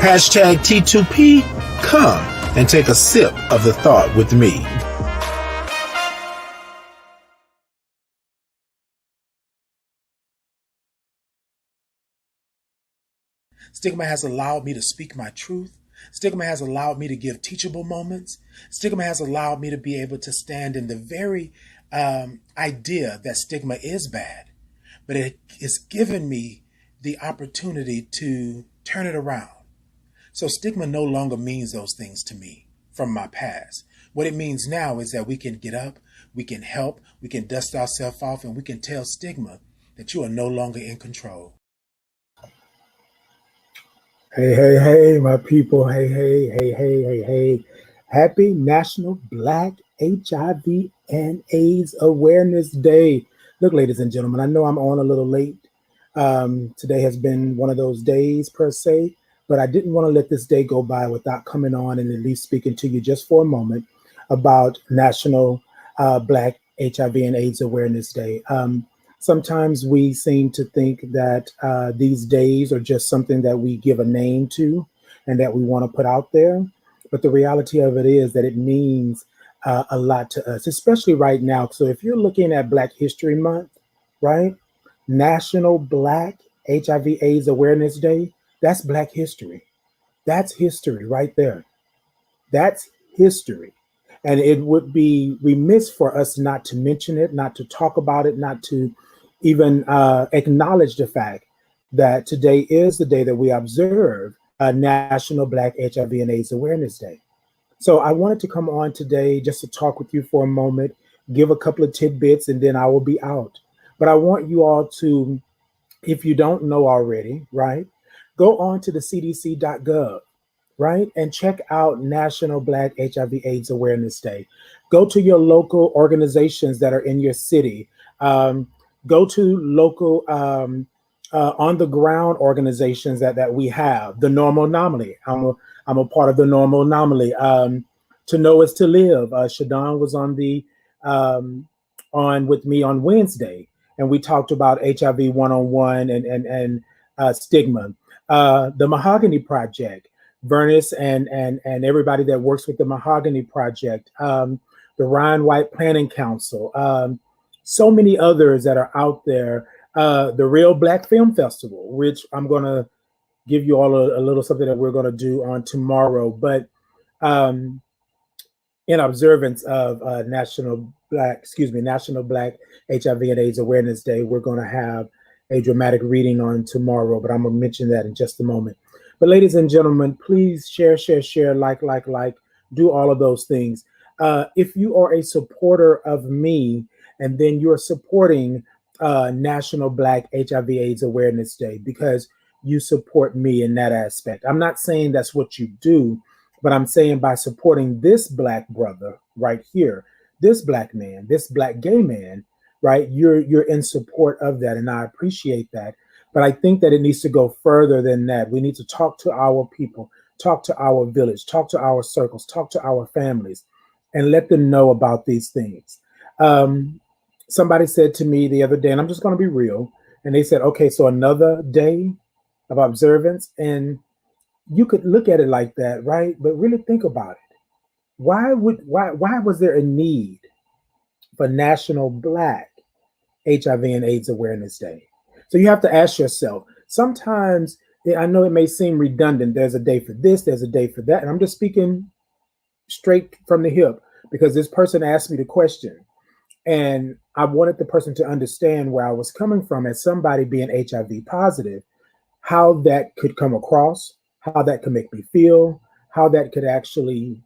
Hashtag T2P, come and take a sip of the thought with me. Stigma has allowed me to speak my truth. Stigma has allowed me to give teachable moments. Stigma has allowed me to be able to stand in the very idea that stigma is bad, but it has given me the opportunity to turn it around. So stigma no longer means those things to me from my past. What it means now is that we can get up, we can help, we can dust ourselves off, and we can tell stigma that you are no longer in control. Hey, my people. Hey. Happy National Black HIV and AIDS Awareness Day. Look, ladies and gentlemen, I know I'm on a little late. Today has been one of those days per se, but I didn't want to let this day go by without coming on and at least speaking to you just for a moment about National Black HIV and AIDS Awareness Day. Sometimes we seem to think that these days are just something that we give a name to and that we want to put out there. But the reality of it is that it means a lot to us, especially right now. So if you're looking at Black History Month, right? National Black HIV AIDS Awareness Day, that's Black history. That's history right there. That's history. And it would be remiss for us not to mention it, not to talk about it, not to even acknowledge the fact that today is the day that we observe National Black HIV and AIDS Awareness Day. So I wanted to come on today just to talk with you for a moment, give a couple of tidbits, and then I will be out. But I want you all to, if you don't know already, right, go on to the cdc.gov, right, and check out National Black HIV AIDS Awareness Day. Go to your local organizations that are in your city. Go to local on the ground organizations that we have. The Normal Anomaly. I'm a part of the Normal Anomaly. To Know is to Live. Shadon was on the on with me on Wednesday, and we talked about HIV one-on-one and stigma. The Mahogany Project. Vernis and everybody that works with the Mahogany Project. The Ryan White Planning Council. So many others that are out there. The Real Black Film Festival, which I'm going to give you all a little something that we're going to do on tomorrow. But in observance of National Black HIV and AIDS Awareness Day, we're going to have a dramatic reading on tomorrow, but I'm going to mention that in just a moment. But ladies and gentlemen, please share, like, do all of those things. If you are a supporter of me, and then you're supporting National Black HIV AIDS Awareness Day because you support me in that aspect. I'm not saying that's what you do, but I'm saying by supporting this Black brother right here, this Black man, this Black gay man, right, you're in support of that, and I appreciate that. But I think that it needs to go further than that. We need to talk to our people, talk to our village, talk to our circles, talk to our families, and let them know about these things. Somebody said to me the other day, and I'm just going to be real, and they said, okay, so another day of observance, and you could look at it like that, right? But really think about it. Why was there a need for National Black HIV and AIDS Awareness Day? So you have to ask yourself, sometimes, I know it may seem redundant, there's a day for this, there's a day for that, and I'm just speaking straight from the hip because this person asked me the question, and I wanted the person to understand where I was coming from as somebody being HIV positive, how that could come across, how that could make me feel, how that could actually,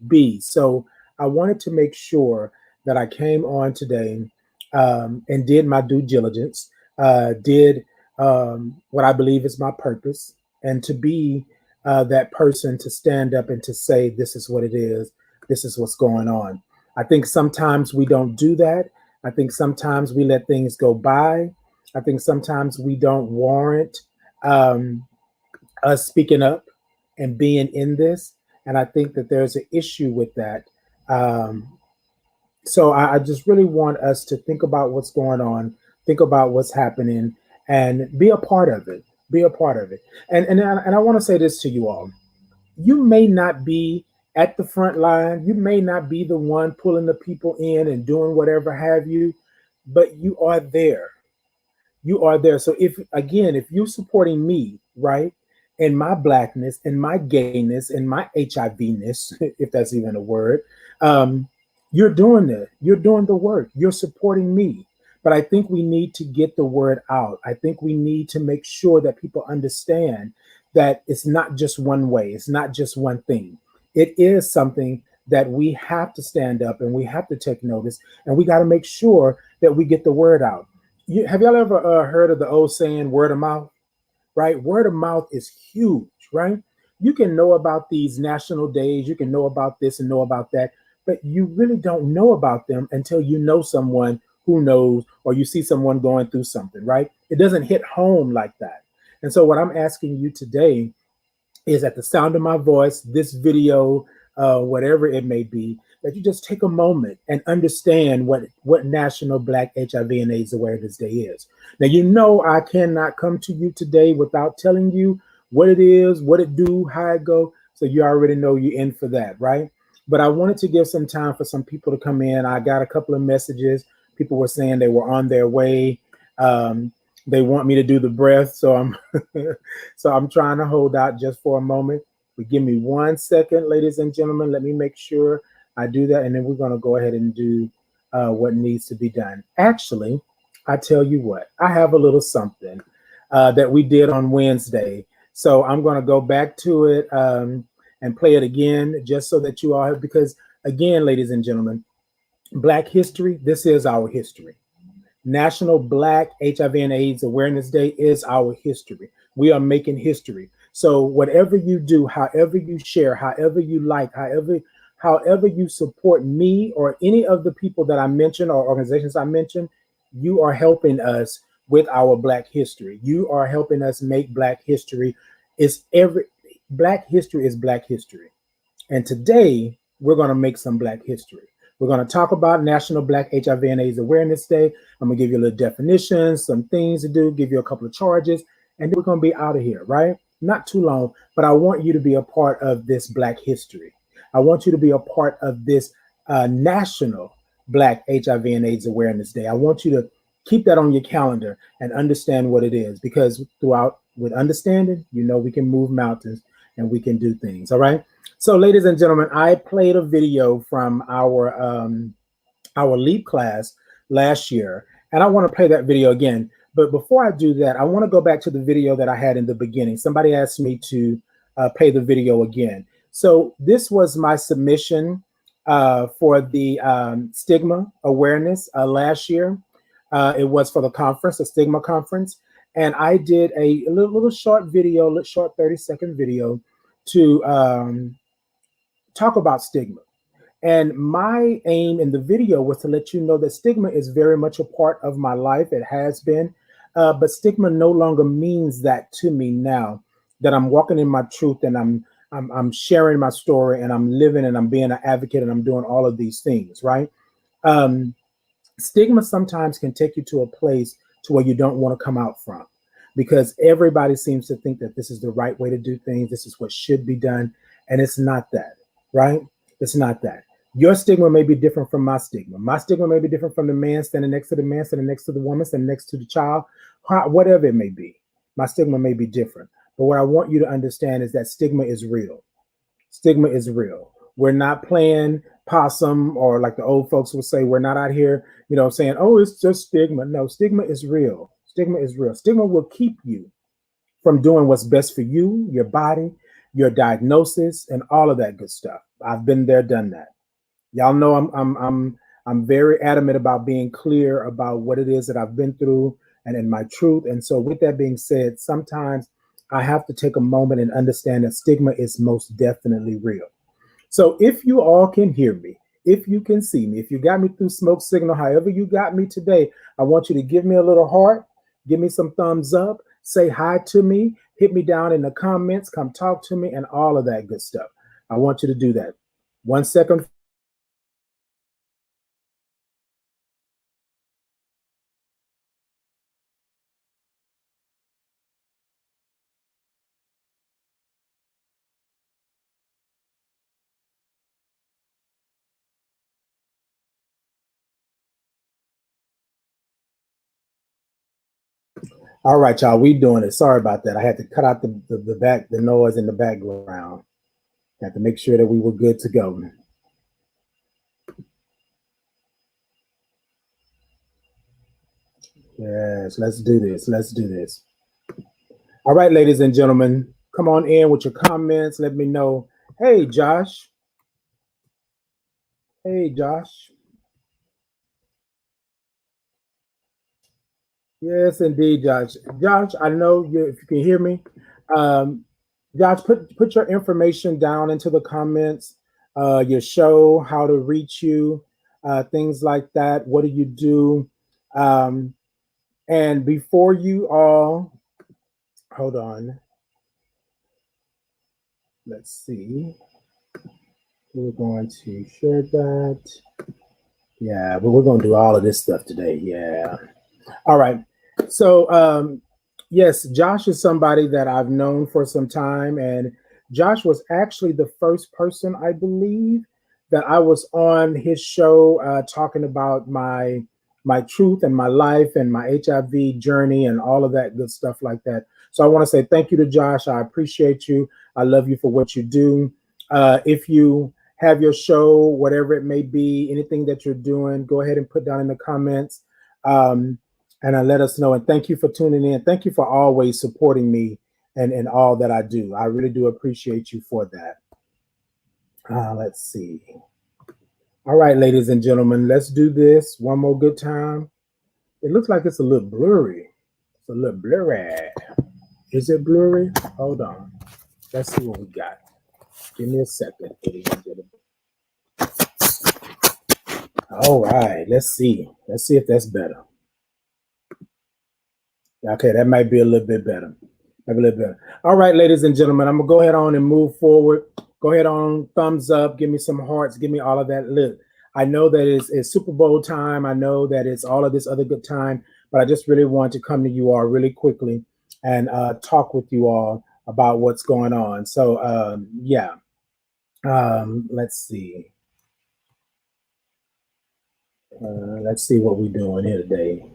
be. So I wanted to make sure that I came on today and did my due diligence, did what I believe is my purpose, and to be that person to stand up and to say, this is what it is, this is what's going on. I think sometimes we don't do that. I think sometimes we let things go by. I think sometimes we don't warrant us speaking up and being in this. And I think that there's an issue with that. So I just really want us to think about what's going on, think about what's happening, and be a part of it. Be a part of it. And I want to say this to you all. You may not be at the front line. You may not be the one pulling the people in and doing whatever have you, but you are there. You are there. So if again, if you're supporting me, right, in my blackness, in my gayness, in my HIV-ness, if that's even a word, um, you're doing it. You're doing the work. You're supporting me. But I think we need to get the word out. I think we need to make sure that people understand that it's not just one way. It's not just one thing. It is something that we have to stand up and we have to take notice, and we got to make sure that we get the word out. Have y'all ever heard of the old saying, word of mouth? Right? Word of mouth is huge, right? You can know about these national days, you can know about this and know about that, but you really don't know about them until you know someone who knows, or you see someone going through something, right? It doesn't hit home like that. And so, what I'm asking you today is at the sound of my voice, this video, whatever it may be, that you just take a moment and understand what National Black HIV and AIDS Awareness Day is. Now, you know I cannot come to you today without telling you what it is, what it do, how it go. So you already know you're in for that, right? But I wanted to give some time for some people to come in. I got a couple of messages. People were saying they were on their way. They want me to do the breath, so I'm so I'm trying to hold out just for a moment. But give me 1 second, ladies and gentlemen. Let me make sure I do that, and then we're going to go ahead and do what needs to be done. Actually, I tell you what, I have a little something that we did on Wednesday, so I'm going to go back to it and play it again, just so that you all have. Because again, ladies and gentlemen, Black history. This is our history. National Black HIV and AIDS Awareness Day is our history. We are making history. So whatever you do, however you share, however you like, however you support me or any of the people that I mentioned or organizations I mentioned, you are helping us with our Black history. You are helping us make Black history. It's every Black history is Black history. And today, we're going to make some Black history. We're going to talk about National Black HIV and AIDS Awareness Day. I'm going to give you a little definition, some things to do, give you a couple of charges, and then we're going to be out of here, right? Not too long, but I want you to be a part of this Black history. I want you to be a part of this National Black HIV and AIDS Awareness Day. I want you to keep that on your calendar and understand what it is, because throughout, with understanding, you know, we can move mountains and we can do things, all right? So, ladies and gentlemen, I played a video from our LEAP class last year, and I want to play that video again. But before I do that, I want to go back to the video that I had in the beginning. Somebody asked me to play the video again. So this was my submission for the stigma awareness last year. It was for the conference, the stigma conference. And I did a little short video, short 30-second video to talk about stigma. And my aim in the video was to let you know that stigma is very much a part of my life. It has been, but stigma no longer means that to me now that I'm walking in my truth and I'm sharing my story and I'm living and I'm being an advocate and I'm doing all of these things, right? Stigma sometimes can take you to a place to where you don't want to come out from, because everybody seems to think that this is the right way to do things. This is what should be done. And it's not that, right? It's not that. Your stigma may be different from my stigma. My stigma may be different from the man standing next to the man, standing next to the woman, standing next to the child, whatever it may be. My stigma may be different. But what I want you to understand is that stigma is real. Stigma is real. We're not playing possum, or like the old folks would say, we're not out here, you know, saying, oh, it's just stigma. No, stigma is real. Stigma is real. Stigma will keep you from doing what's best for you, your body, your diagnosis, and all of that good stuff. I've been there, done that. Y'all know I'm very adamant about being clear about what it is that I've been through and in my truth. And so with that being said, sometimes I have to take a moment and understand that stigma is most definitely real. So if you all can hear me, if you can see me, if you got me through smoke signal, however you got me today, I want you to give me a little heart, give me some thumbs up, say hi to me, hit me down in the comments, come talk to me, and all of that good stuff. I want you to do that. 1 second. All right, y'all, we doing it. Sorry about that. I had to cut out the noise in the background. Had to make sure that we were good to go. Yes, let's do this. Let's do this. All right, ladies and gentlemen, come on in with your comments. Let me know. Hey, Josh. Hey, Josh. Yes, indeed, Josh. Josh, I know you, if you can hear me. Um, Josh, put your information down into the comments. Your show, how to reach you, things like that. What do you do? Um, and before you all, hold on. Let's see. We're going to share that. Yeah, but we're going to do all of this stuff today. Yeah. All right. So, yes, Josh is somebody that I've known for some time. And Josh was actually the first person, I believe, that I was on his show talking about my truth and my life and my HIV journey and all of that good stuff like that. So I want to say thank you to Josh. I appreciate you. I love you for what you do. If you have your show, whatever it may be, anything that you're doing, go ahead and put down in the comments. And let us know. And thank you for tuning in. Thank you for always supporting me and all that I do. I really do appreciate you for that. Let's see. All right, ladies and gentlemen, let's do this one more good time. It looks like it's a little blurry. It's a little blurry. Is it blurry? Hold on. Let's see what we got. Give me a second, ladies and gentlemen. All right, let's see. Let's see if that's better. Okay, that might be a little bit better. Maybe a little better. All right, ladies and gentlemen, I'm gonna go ahead on and move forward. Go ahead on, thumbs up, give me some hearts, give me all of that. Look, I know that it's Super Bowl time. I know that it's all of this other good time, but I just really want to come to you all really quickly and talk with you all about what's going on. So yeah, let's see. Let's see what we're doing here today.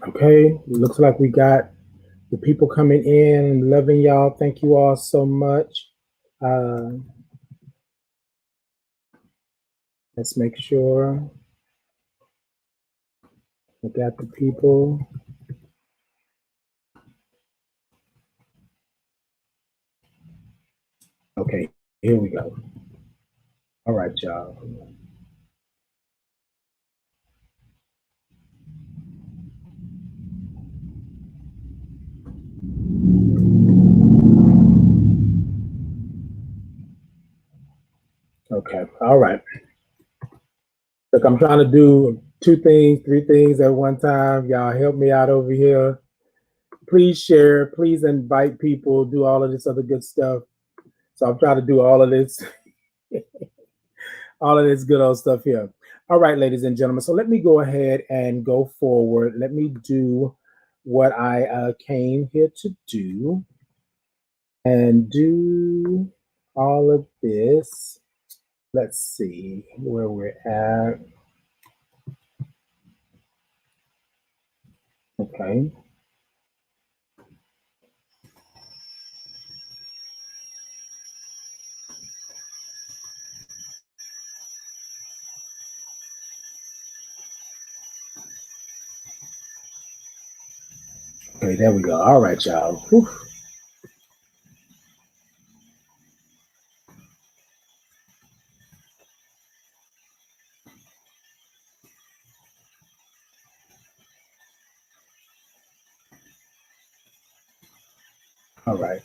Okay, looks like we got the people coming in and loving y'all. Thank you all so much. Let's make sure we got the people. Okay, here we go. All right, y'all. Okay, all right. Look, I'm trying to do 2 things, 3 things at one time. Y'all help me out over here. Please share, please invite people, do all of this other good stuff. So I'm trying to do all of this, all of this good old stuff here. All right, ladies and gentlemen. So let me go ahead and go forward. Let me do what I came here to do and do all of this. Let's see where we're at. Okay. Okay, there we go. All right, y'all. Whew. All right.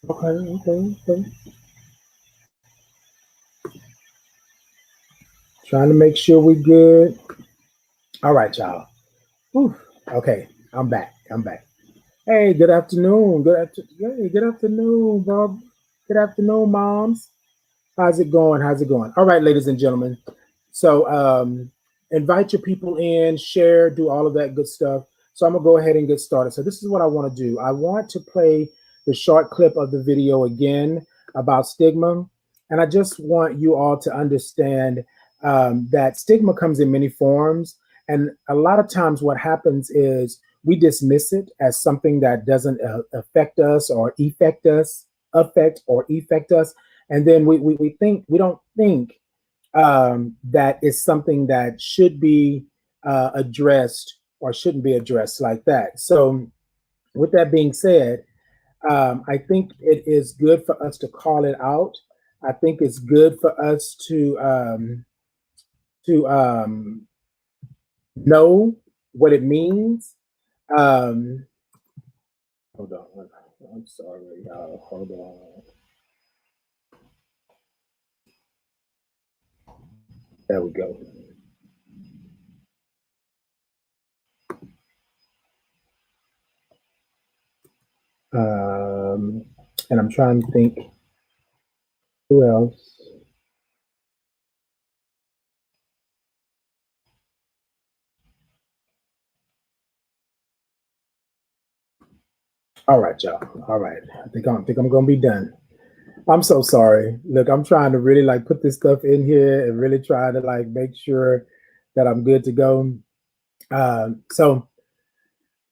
Okay. Trying to make sure we're good. All right, y'all. Whew. Okay, I'm back. Hey, good afternoon. Good afternoon, Bob. Good afternoon, moms. How's it going? How's it going? All right, ladies and gentlemen. So, invite your people in, share, do all of that good stuff. So, I'm gonna go ahead and get started. So, this is what I want to do. I want to play the short clip of the video again about stigma, and I just want you all to understand that stigma comes in many forms, and a lot of times, what happens is we dismiss it as something that doesn't affect us or affect us, and then we think we don't think that is something that should be addressed or shouldn't be addressed like that. So, with that being said, I think it is good for us to call it out. I think it's good for us to know what it means. Um, hold on, I'm sorry, y'all. Hold on. There we go. Um, and I'm trying to think who else. All right, y'all. All right. I think I'm gonna be done. I'm so sorry. Look, I'm trying to really like put this stuff in here and really try to like make sure that I'm good to go. So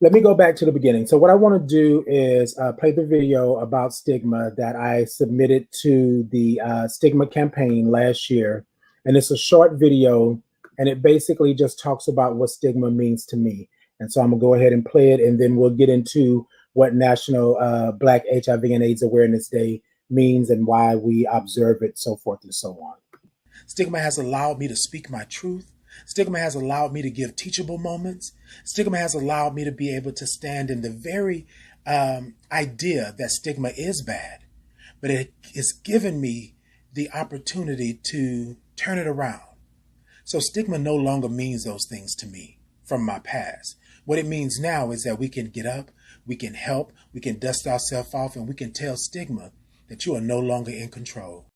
let me go back to the beginning. So what I want to do is play the video about stigma that I submitted to the stigma campaign last year, and it's a short video, and it basically just talks about what stigma means to me. And so I'm gonna go ahead and play it, and then we'll get into what National Black HIV and AIDS Awareness Day means and why we observe it, so forth and so on. Stigma has allowed me to speak my truth. Stigma has allowed me to give teachable moments. Stigma has allowed me to be able to stand in the very idea that stigma is bad, but it has given me the opportunity to turn it around. So stigma no longer means those things to me from my past. What it means now is that we can get up, we can help, we can dust ourselves off, and we can tell stigma that you are no longer in control.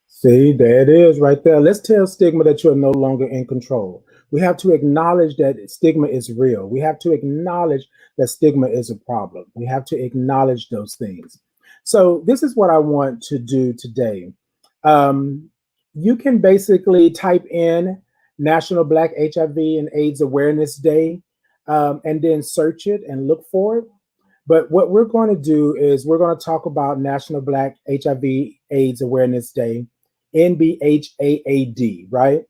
See, there it is right there. Let's tell stigma that you're no longer in control. We have to acknowledge that stigma is real. We have to acknowledge that stigma is a problem. We have to acknowledge those things. So, this is what I want to do today. Um, you can basically type in National Black HIV and AIDS Awareness Day and then search it and look for it. But what we're going to do is we're going to talk about National Black HIV/AIDS Awareness Day, NBHAAD, right?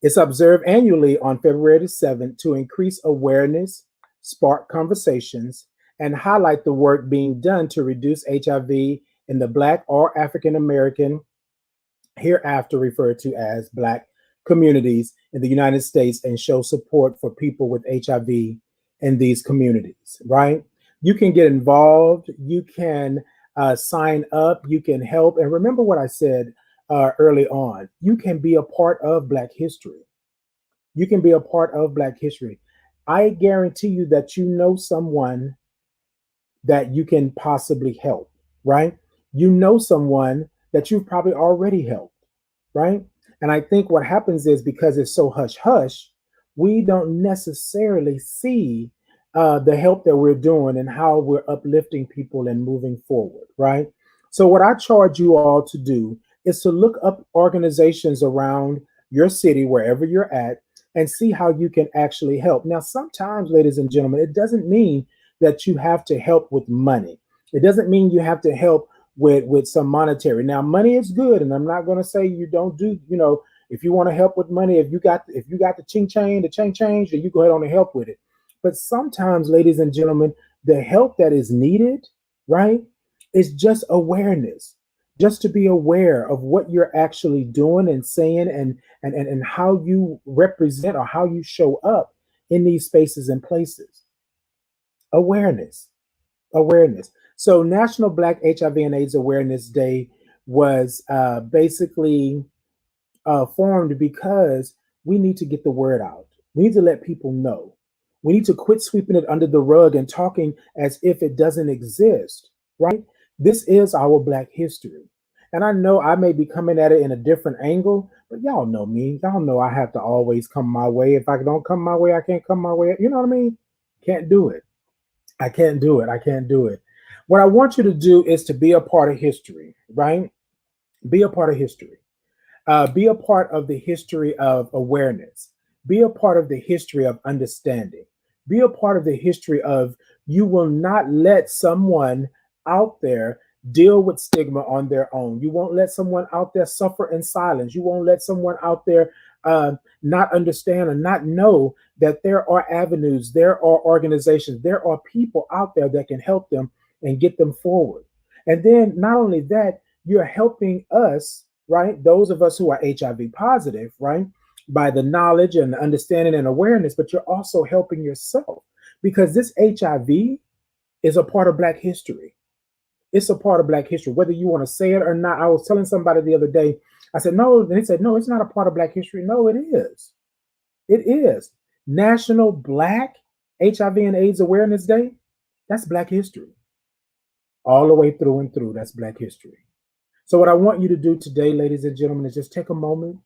It's observed annually on February the 7th to increase awareness, spark conversations, and highlight the work being done to reduce HIV in the Black or African American, hereafter referred to as Black communities in the United States, and show support for people with HIV in these communities, right? You can get involved, you can sign up, you can help. And remember what I said early on, you can be a part of Black history. You can be a part of Black history. I guarantee you that you know someone that you can possibly help, right? You know someone that you've probably already helped, right? And I think what happens is because it's so hush hush, we don't necessarily see the help that we're doing and how we're uplifting people and moving forward, right? So, what I charge you all to do is to look up organizations around your city, wherever you're at, and see how you can actually help. Now, sometimes, ladies and gentlemen, it doesn't mean that you have to help with money. It doesn't mean you have to help with some monetary. Now, money is good, and I'm not going to say you don't do. If you want to help with money, if you got the ching change, then you go ahead on and help with it. But sometimes, ladies and gentlemen, the help that is needed, right, is just awareness, just to be aware of what you're actually doing and saying, and how you represent or how you show up in these spaces and places. Awareness, awareness. So, National Black HIV and AIDS Awareness Day was basically formed because we need to get the word out. We need to let people know. We need to quit sweeping it under the rug and talking as if it doesn't exist, right? This is our Black history. And I know I may be coming at it in a different angle, but y'all know me. Y'all know I have to always come my way. If I don't come my way, I can't come my way. You know what I mean? Can't do it. I can't do it. I can't do it. What I want you to do is to be a part of history, right? Be a part of history. Be a part of the history of awareness. Be a part of the history of understanding. Be a part of the history of you will not let someone out there deal with stigma on their own. You won't let someone out there suffer in silence. You won't let someone out there not understand or not know that there are avenues, there are organizations, there are people out there that can help them and get them forward. And then not only that, you're helping us, right? Those of us who are HIV positive, right? By the knowledge and understanding and awareness, but you're also helping yourself because this HIV is a part of Black history. It's a part of Black history, whether you want to say it or not. I was telling somebody the other day, I said, no, and they said, no, it's not a part of Black history. No, it is. It is. National Black HIV and AIDS Awareness Day. That's Black history. All the way through and through. That's Black history. So what I want you to do today, ladies and gentlemen, is just take a moment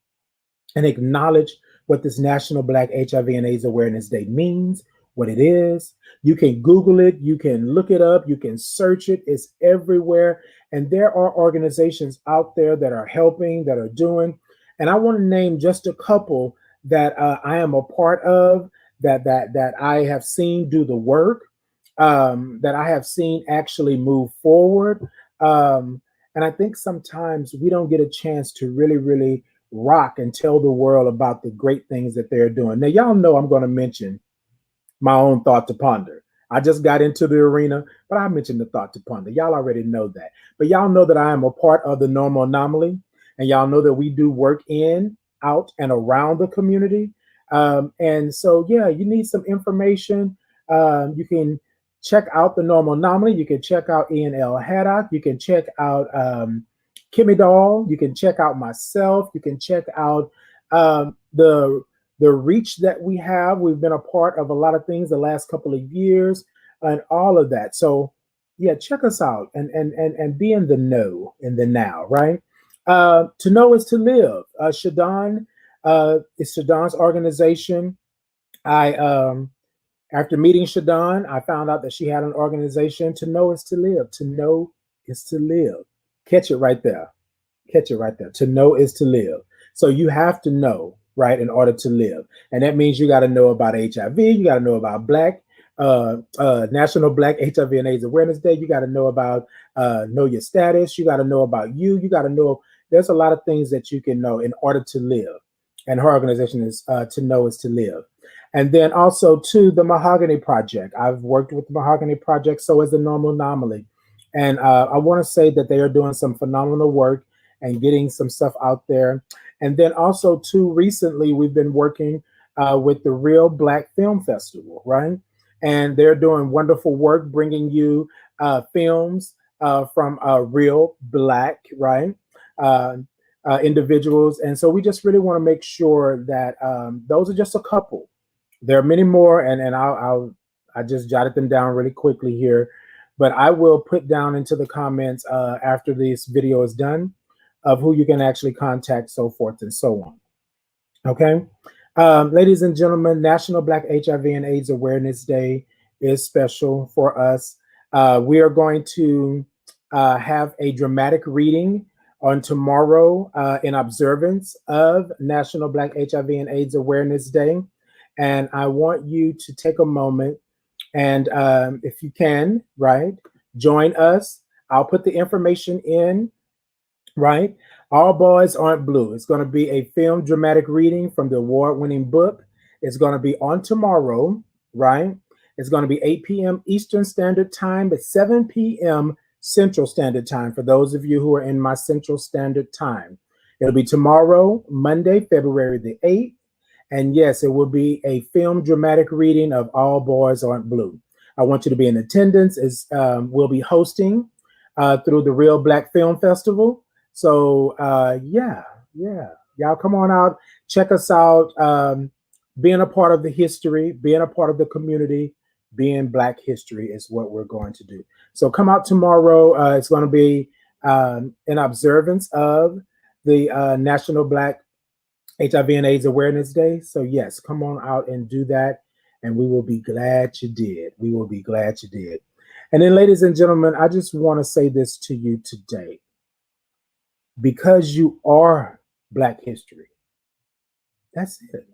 and acknowledge what this National Black HIV and AIDS Awareness Day means, what it is. You can Google it, you can look it up, you can search it. It's everywhere. And there are organizations out there that are helping, that are doing. And I want to name just a couple that I am a part of, that I have seen do the work, that I have seen actually move forward. And I think sometimes we don't get a chance to really rock and tell the world about the great things that they're doing. Now, y'all know I'm going to mention my own Thought to Ponder. I just got into the arena, but I mentioned the Thought to Ponder. Y'all already know that. But y'all know that I am a part of the Normal Anomaly. And y'all know that we do work in, out, and around the community. And so, yeah, you need some information. You can check out the Normal Anomaly. You can check out Ian L. Haddock. You can check out Kimmy Doll. You can check out myself. You can check out the reach that we have. We've been a part of a lot of things the last couple of years and all of that. So yeah, check us out and be in the know, in the now, right? To know is to live. Shadon is Shadon's organization. After meeting Shadon, I found out that she had an organization. To know is to live. To know is to live. Catch it right there. Catch it right there. To know is to live. So you have to know, right, in order to live. And that means you got to know about HIV. You got to know about National Black HIV and AIDS Awareness Day. You got to know about know your status. You got to know about you. You got to know. There's a lot of things that you can know in order to live. And her organization is To Know is to Live. And then also to the Mahogany Project. I've worked with the Mahogany Project, so is the Normal Anomaly. And I want to say that they are doing some phenomenal work and getting some stuff out there. And then also too, recently we've been working with the Real Black Film Festival, right? And they're doing wonderful work, bringing you films from real Black, right? Individuals. And so we just really want to make sure that those are just a couple. There are many more, and I just jotted them down really quickly here, but I will put down into the comments after this video is done of who you can actually contact, so forth and so on. Okay, ladies and gentlemen, National Black HIV and AIDS Awareness Day is special for us. We are going to have a dramatic reading on tomorrow in observance of National Black HIV and AIDS Awareness Day. And I want you to take a moment and if you can, right, join us. I'll put the information in, right? All Boys Aren't Blue. It's going to be a film dramatic reading from the award-winning book. It's going to be on tomorrow, right? It's going to be 8 p.m. Eastern Standard Time, but 7 p.m. Central Standard Time for those of you who are in my Central Standard Time. It'll be tomorrow, Monday, February the 8th. And yes, it will be a film dramatic reading of All Boys Aren't Blue. I want you to be in attendance. We'll be hosting through the Real Black Film Festival. So yeah, y'all come on out, check us out. being a part of the history, being a part of the community, being Black history is what we're going to do. So come out tomorrow. It's going to be in observance of the National Black HIV and AIDS Awareness Day. So yes, come on out and do that. And we will be glad you did. We will be glad you did. And then, ladies and gentlemen, I just want to say this to you today. Because you are Black history. That's it.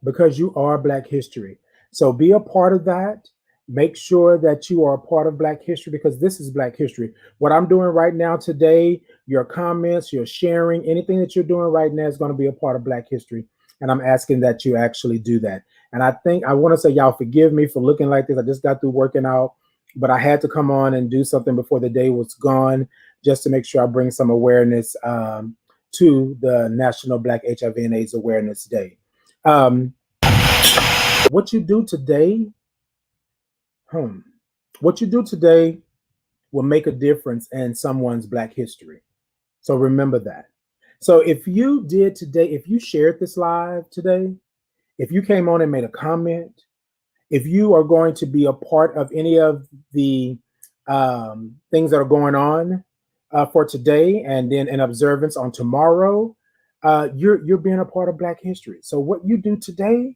Because you are Black history. So be a part of that. Make sure that you are a part of Black history, because this is Black history. What I'm doing right now today, your comments, your sharing, anything that you're doing right now is going to be a part of Black history. And I'm asking that you actually do that. And I want to say, y'all forgive me for looking like this. I just got through working out, but I had to come on and do something before the day was gone, just to make sure I bring some awareness to the National Black HIV and AIDS Awareness Day. What you do today, what you do today will make a difference in someone's Black history. So remember that. So if you did today, if you shared this live today, if you came on and made a comment, if you are going to be a part of any of the things that are going on for today, and then in observance on tomorrow, you're being a part of Black history. So what you do today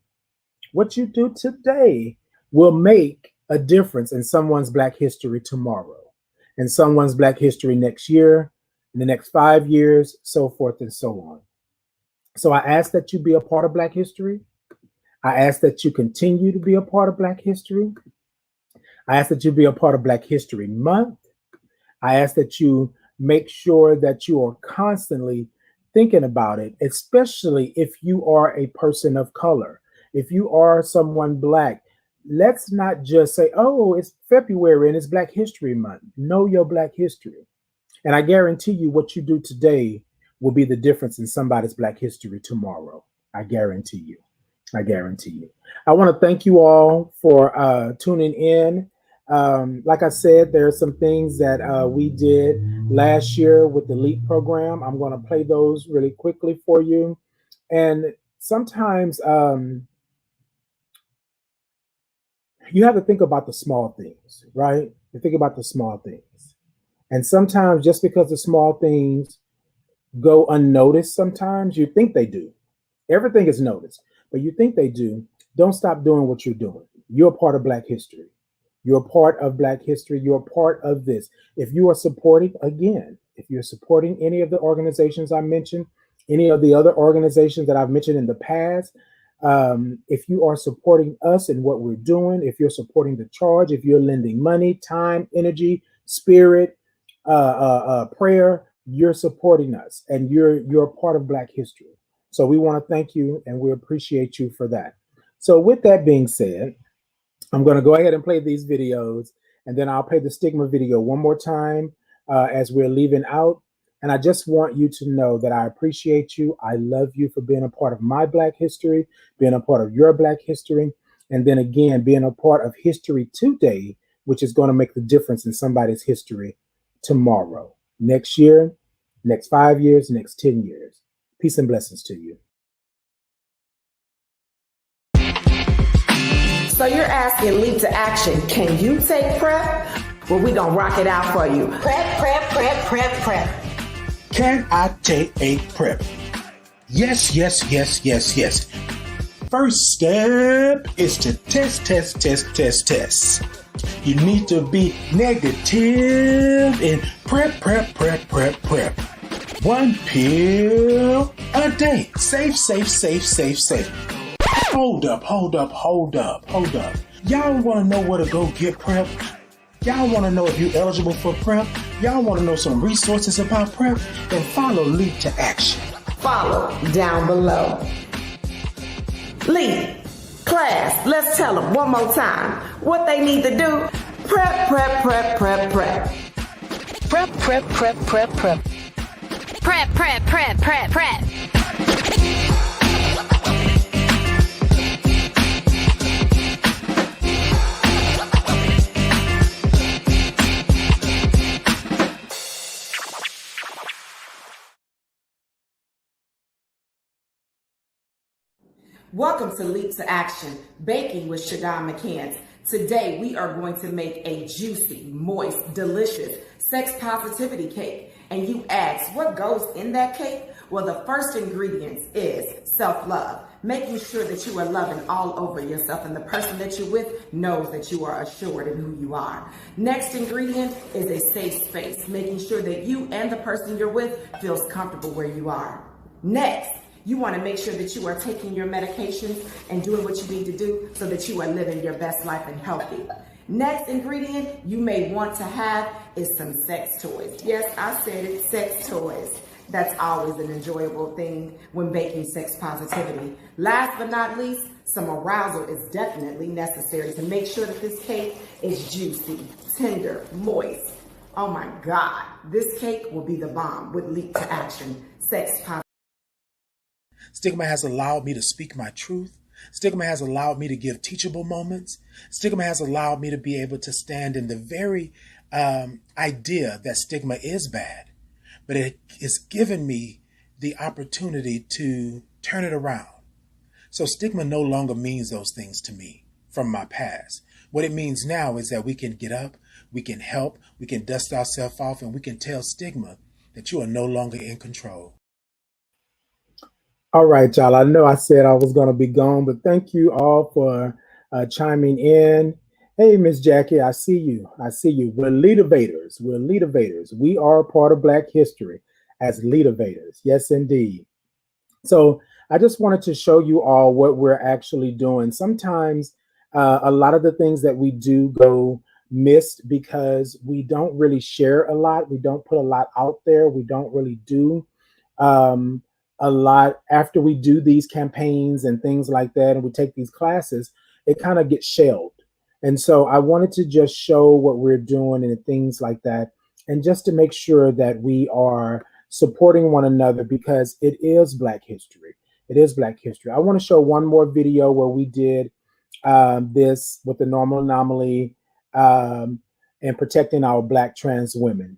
will make a difference in someone's Black history tomorrow, and someone's Black history next year, in the next 5 years, so forth and so on. So I ask that you be a part of Black history. I ask that you continue to be a part of Black history. I ask that you be a part of Black History Month. I ask that you make sure that you are constantly thinking about it, especially if you are a person of color. If you are someone Black, let's not just say, oh, it's February and it's Black History Month. Know your Black history. And I guarantee you what you do today will be the difference in somebody's Black history tomorrow. I guarantee you. I guarantee you. I want to thank you all for tuning in. Like I said, there are some things that we did last year with the LEAP program. I'm going to play those really quickly for you. And sometimes you have to think about the small things, right? You think about the small things. And sometimes just because the small things go unnoticed, sometimes you think they do. Everything is noticed, but you think they do. Don't stop doing what you're doing. You're a part of Black history. You're a part of Black history. You're a part of this. If you are supporting, again, if you're supporting any of the organizations I mentioned, any of the other organizations that I've mentioned in the past, if you are supporting us in what we're doing, if you're supporting the charge, if you're lending money, time, energy, spirit, prayer, you're supporting us, and you're a part of Black history. So we want to thank you, and we appreciate you for that. So with that being said, I'm going to go ahead and play these videos, and then I'll play the stigma video one more time as we're leaving out. And I just want you to know that I appreciate you. I love you for being a part of my Black history, being a part of your Black history, and then again, being a part of History Today, which is going to make the difference in somebody's history tomorrow, next year, next 5 years, next 10 years. Peace and blessings to you. So you're asking Leap to Action, can you take PrEP? Well, we're going to rock it out for you. PrEP, PrEP, PrEP, PrEP, PrEP. Can I take a PrEP? Yes, yes, yes, yes, yes. First step is to test. You need to be negative in PrEP. 1 pill a day. Safe. Hold up. Y'all want to know where to go get PrEP? Y'all want to know if you're eligible for PrEP? Y'all want to know some resources about PrEP? Then follow Leap to Action. Follow down below. Leap, class, let's tell them one more time what they need to do. PrEP. PrEP. Welcome to Leap to Action, Baking with Shadon McCants. Today we are going to make a juicy, moist, delicious sex positivity cake. And you ask, what goes in that cake? Well, the first ingredient is self-love, making sure that you are loving all over yourself and the person that you're with knows that you are assured in who you are. Next ingredient is a safe space, making sure that you and the person you're with feels comfortable where you are. Next, you want to make sure that you are taking your medications and doing what you need to do so that you are living your best life and healthy. Next ingredient you may want to have is some sex toys. Yes, I said it, sex toys. That's always an enjoyable thing when baking sex positivity. Last but not least, some arousal is definitely necessary to make sure that this cake is juicy, tender, moist. Oh my God, this cake will be the bomb with Leap to Action, sex positivity. Stigma has allowed me to speak my truth. Stigma has allowed me to give teachable moments. Stigma has allowed me to be able to stand in the very idea that stigma is bad, but it has given me the opportunity to turn it around. So stigma no longer means those things to me from my past. What it means now is that we can get up, we can help, we can dust ourselves off, and we can tell stigma that you are no longer in control. All right, y'all. I know I said I was going to be gone, but thank you all for chiming in. Hey, Miss Jackie, I see you. I see you. We're leadovators. We're leadovators. We are a part of Black history as leadovators. Yes, indeed. So I just wanted to show you all what we're actually doing. Sometimes a lot of the things that we do go missed because we don't really share a lot. We don't put a lot out there. We don't really do a lot after we do these campaigns and things like that, and we take these classes, it kind of gets shelved. And so I wanted to just show what we're doing and things like that, and just to make sure that we are supporting one another because it is Black history. It is Black history. I want to show one more video where we did this with the normal anomaly and protecting our Black trans women.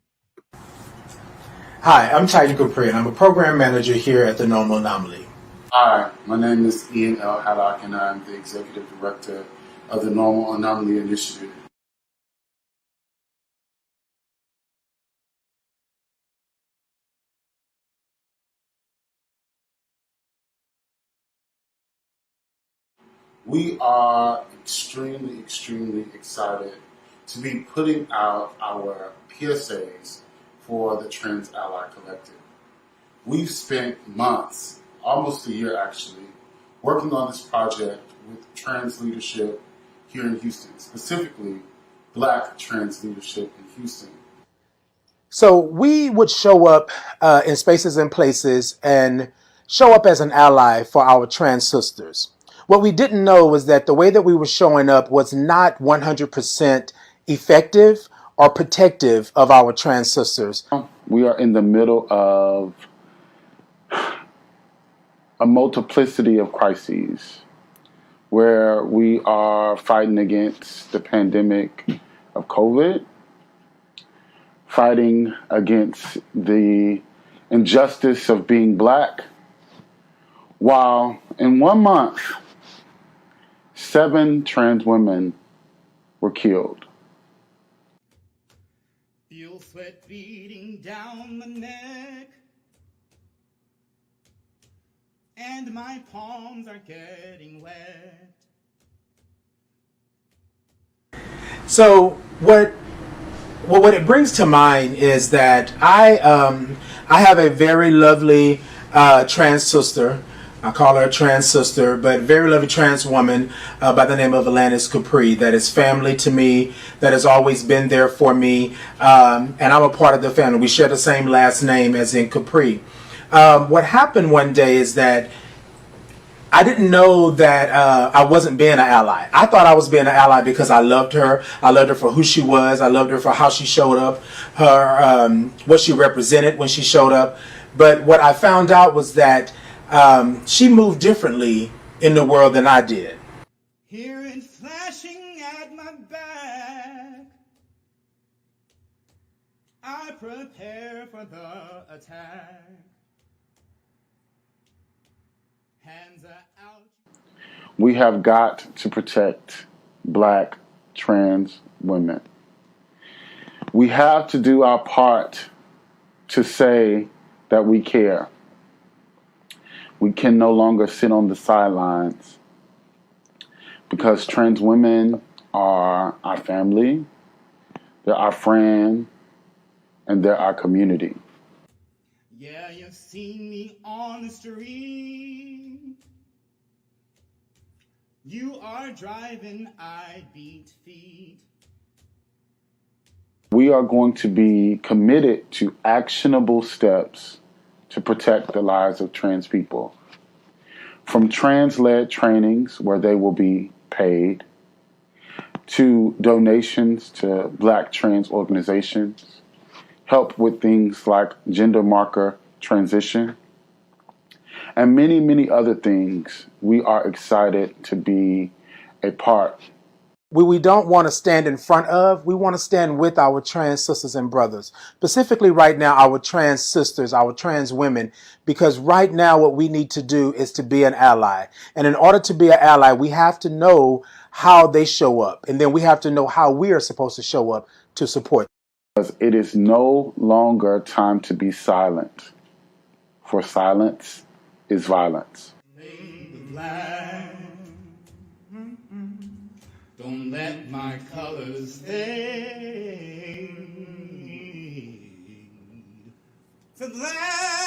Hi, I'm Untitled Chapter, and I'm a program manager here at the Normal Anomaly. Hi, my name is Ian L. Haddock, and I'm the Executive Director of the Normal Anomaly Initiative. We are extremely, extremely excited to be putting out our PSAs for the Trans Ally Collective. We've spent months, almost a year actually, working on this project with trans leadership here in Houston, specifically Black trans leadership in Houston. So we would show up in spaces and places and show up as an ally for our trans sisters. What we didn't know was that the way that we were showing up was not 100% effective or protective of our trans sisters. We are in the middle of a multiplicity of crises where we are fighting against the pandemic of COVID, fighting against the injustice of being Black, while in 1 month, 7 trans women were killed. Feel sweat beating down the neck, and my palms are getting wet. So what it brings to mind is that I have a very lovely trans sister. I call her a trans sister, but very lovely trans woman by the name of Alanis Capri that is family to me, that has always been there for me, and I'm a part of the family. We share the same last name as in Capri. What happened one day is that I didn't know that I wasn't being an ally. I thought I was being an ally because I loved her. I loved her for who she was. I loved her for how she showed up, her what she represented when she showed up. But what I found out was that she moved differently in the world than I did. Hear it flashing at my back, I prepare for the attack. Hands are out. We have got to protect Black trans women. We have to do our part to say that we care. We can no longer sit on the sidelines because trans women are our family, they're our friend, and they're our community. Yeah, you see me on the street. You are driving, I beat feet. We are going to be committed to actionable steps to protect the lives of trans people. From trans-led trainings where they will be paid, to donations to Black trans organizations, help with things like gender marker transition, and many, many other things. We are excited to be a part. We don't want to stand in front of, we want to stand with our trans sisters and brothers. Specifically right now, our trans sisters, our trans women, because right now what we need to do is to be an ally. And in order to be an ally, we have to know how they show up. And then we have to know how we are supposed to show up to support. Because it is no longer time to be silent, for silence is violence. Don't let my colors fade. The black